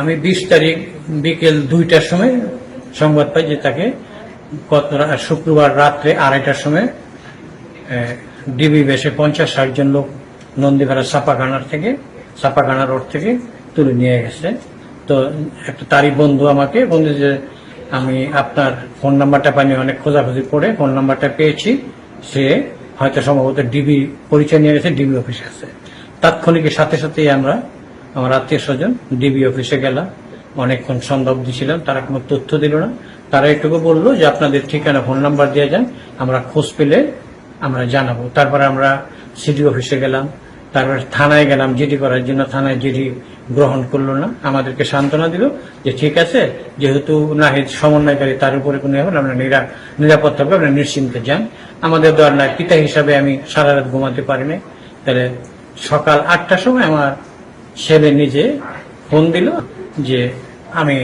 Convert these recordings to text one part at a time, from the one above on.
আমি 20 তারিখ বিকেল 2টার সময় সংবাদ পাই যে তাকে শুক্রবার রাত্রে 2:30টার সময় ডিবি বেশে 50-60 জন লোক নন্দীপাড়া ছাপাখানা রোড থেকে তুলে নিয়ে গেছে। তো একটা তারই বন্ধু আমাকে বন্ধু যে আমি আপনার ফোন নাম্বারটা পাইনি, অনেক খোঁজাখুঁজি করে ফোন নাম্বারটা পেয়েছি, সে হয়তো সম্ভবত ডিবি পরিচয় নিয়ে গেছে, ডিবি অফিসে আছে। তাৎক্ষণিক সাথে সাথেই আমরা আমার আত্মীয় স্বজন ডিবি অফিসে গেলাম। অনেকক্ষণ সন্ধ্যা অবধি ছিলাম, তারা কোনো তথ্য দিল না। তারা একটুকু বললো যে আপনাদের ঠিকানা ফোন নাম্বার দিয়ে যান, আমরা খোঁজ পেলে আমরা জানাবো। তারপরে আমরা সিডি অফিসে গেলাম, তারপরে থানায় গেলাম জিডি করার জন্য। থানায় জিডি গ্রহণ করলো না, আমাদেরকে সান্ত্বনা দিল যে ঠিক আছে, যেহেতু নাহিদ সমন্বয়কারী, তার উপরে কোনো আমরা নিরাপদ থাকবে, আপনারা নিশ্চিন্তে যান। আমাদের দর নাই, পিতা হিসাবে আমি সারা রাত ঘুমাতে পারিনি। তাহলে সকাল 8টার সময় আমার ছেলে নিজে ফোন দিল যে আমি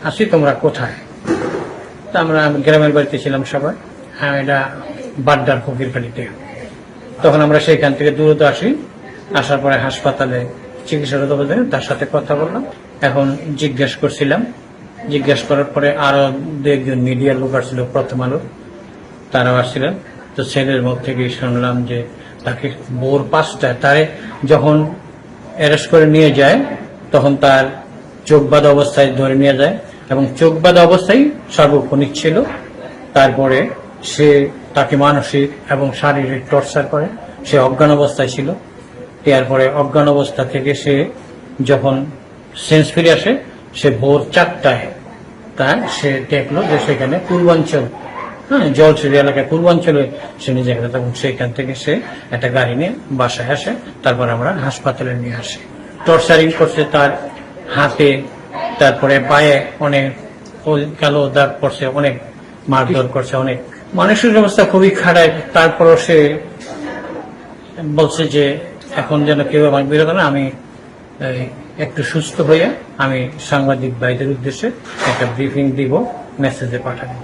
আসি, তোমরা কোথায়? তা আমরা গ্রামের বাড়িতে ছিলাম সবাই, এটা বাড্ডার ফকির বাড়িতে। তখন আমরা সেইখান থেকে দ্রুত আসি, আসার পরে হাসপাতালে চিকিৎসারত অবস্থায় তার সাথে কথা বললাম। এখন জিজ্ঞেস করার পরে আরো 2-1জন মিডিয়ার লোক আসছিল, প্রথম আলো, তারাও আসছিলেন। তো ছেলের মুখ থেকে শুনলাম যে তাকে ভোর 5টায় তারে যখন অ্যারেস্ট করে নিয়ে যায় তখন তার চোখ বাঁধা অবস্থায় ধরে নিয়ে যায়, এবং চোখ বাঁধা অবস্থায় সার্বক্ষণিক ছিল। তারপরে তাকে মানসিক এবং শারীরিক টর্চার করে, সে অজ্ঞান অবস্থায় ছিল। তারপরে অজ্ঞান অবস্থা থেকে সে যখন সেন্স ফিরে আসে, সে ভোর 4টায় সে দেখলো যে সেখানে পূর্বাঞ্চল, জলছড়ি এলাকায় পূর্বাঞ্চলে সে নিজে গেল। তখন সেইখান থেকে সে একটা গাড়ি নিয়ে বাসায় আসে, তারপর আমরা হাসপাতালে নিয়ে আসি। টর্চারিং করছে তার হাতে, তারপরে পায়ে অনেক কালো দাগ পড়ছে, অনেক মারধর করছে, অনেক মানসিক অবস্থা খুবই খারাপ। তারপরও সে বলছে যে এখন যেন কেউ আমাকে বেরোবে না, আমি একটু সুস্থ হয়ে আমি সাংবাদিক ভাইদের উদ্দেশ্যে একটা ব্রিফিং দিব, মেসেজে পাঠাবো।